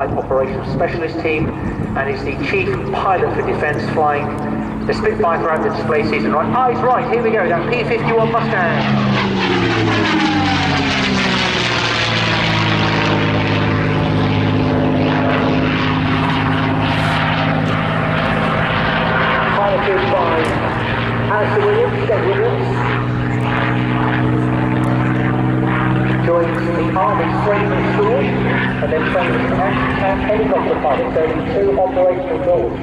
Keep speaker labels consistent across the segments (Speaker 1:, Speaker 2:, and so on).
Speaker 1: Operations Specialist Team and is the Chief Pilot for Defence flying the Spitfire throughout the display season. Right, eyes right, here we go, that P-51 Mustang. Piloted by Alistair Williams, Deb Williams. Joins the Army Training School and then trains as an helicopter pilot, so 2 operational tours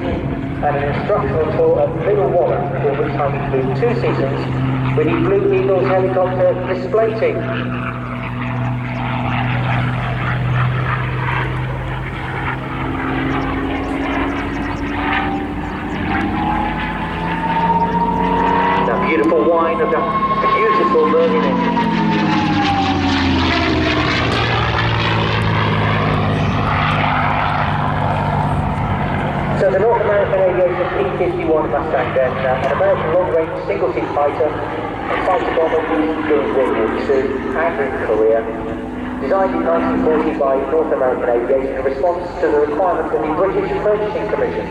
Speaker 1: and an instructional tour at Middle Wallet, for which time he flew 2 seasons with the Blue Eagles helicopter display team. The beautiful whine of the beautiful Merlin engine. So the North American Aviation P-51 Mustang then, an American long-range single-seat fighter and fighter bomber used during World War II and in Korea, designed in 1940 by North American Aviation in response to the requirements of the British Purchasing Commission.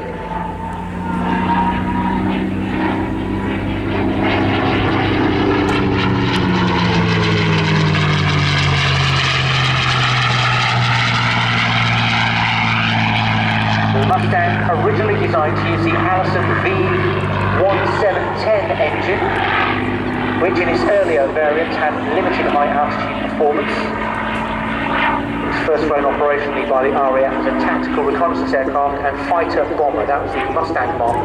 Speaker 1: Mustang originally designed to use the Allison V1710 engine, which in its earlier variants had limited high altitude performance. It was first flown operationally by the RAF as a tactical reconnaissance aircraft and fighter bomber. That was the Mustang Mark I.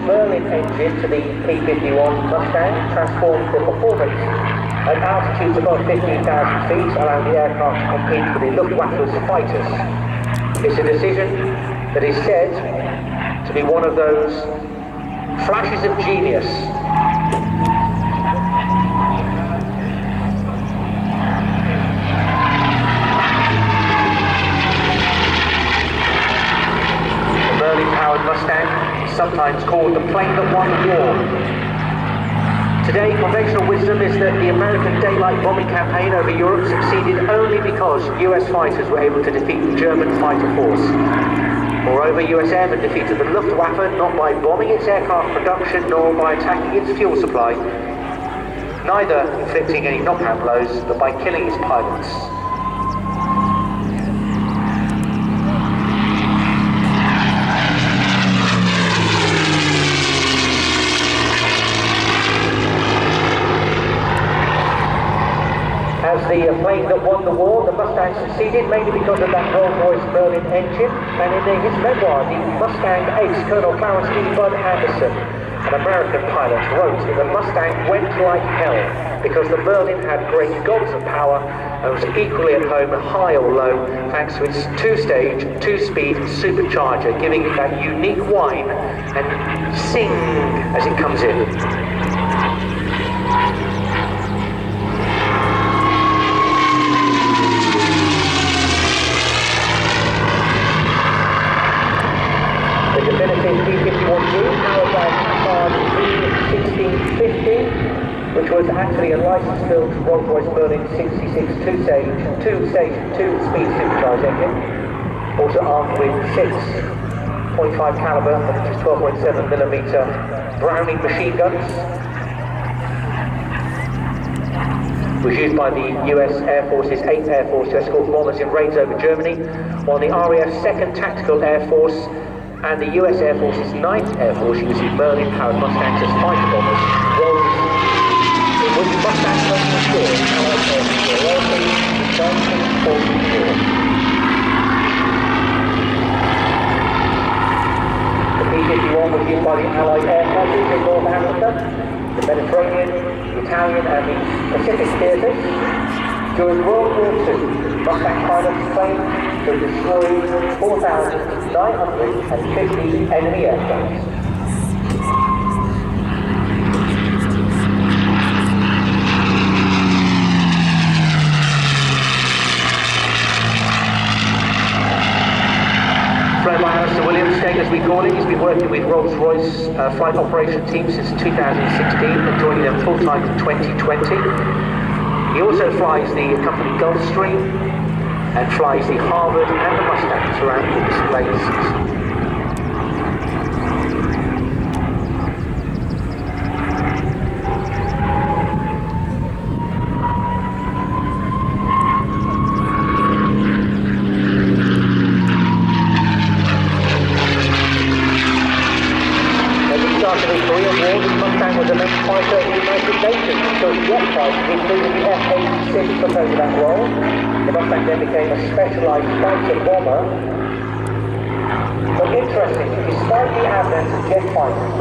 Speaker 1: Merlin engine to the P-51 Mustang transformed the performance at altitudes above 15,000 feet, allowing the aircraft to compete with the Luftwaffe's fighters. It's a decision that is said to be one of those flashes of genius . The Merlin-powered Mustang, sometimes called the plane that won the war. Today, conventional wisdom is that the American daylight bombing campaign over Europe succeeded only because US fighters were able to defeat the German fighter force. Moreover, US airmen defeated the Luftwaffe not by bombing its aircraft production nor by attacking its fuel supply, neither inflicting any knockout blows, but by killing its pilots. As the plane that won the war, the Mustang succeeded mainly because of that Rolls-Royce Merlin engine, and in his memoir, the Mustang ace, Colonel Clarence E. Bud Anderson, an American pilot, wrote that the Mustang went like hell because the Merlin had great gobs of power and was equally at home high or low thanks to its 2-stage, 2-speed supercharger, giving it that unique whine and sing as it comes in. The definitive P-51D, powered by a Packard V1650, which was actually a licence-built Rolls-Royce Merlin 66 2-stage, 2-speed supercharged engine, also armed with 6.5 caliber, which is 12.7mm Browning machine guns. Was used by the US Air Force's 8th Air Force to escort bombers in raids over Germany, while the RAF's 2nd Tactical Air Force and the US Air Force's 9th Air Force using Merlin-powered Mustangs as fighter bombers, roles in which Mustangs went to shore, Allied Air Force in 1944. The P-51 was used by the Allied Air Forces in North Africa, the Mediterranean, the Italian and the Pacific theatres. During World War II, Mustang pilots claimed to destroy 4,950 enemy aircraft. by Mr. Williams, Skeg as we call him. He's been working with Rolls-Royce flight operation team since 2016 and joining them full-time in 2020. He also flies the company Gulfstream and flies the Harvard and the Mustang surrounding the displays. After the Korean War, the Mustang was a main fighter in the United Nations until jet fighters, including the F-86, took over that role. The Mustang then became a specialised fighter bomber. But interesting, despite the advent of jet fighters,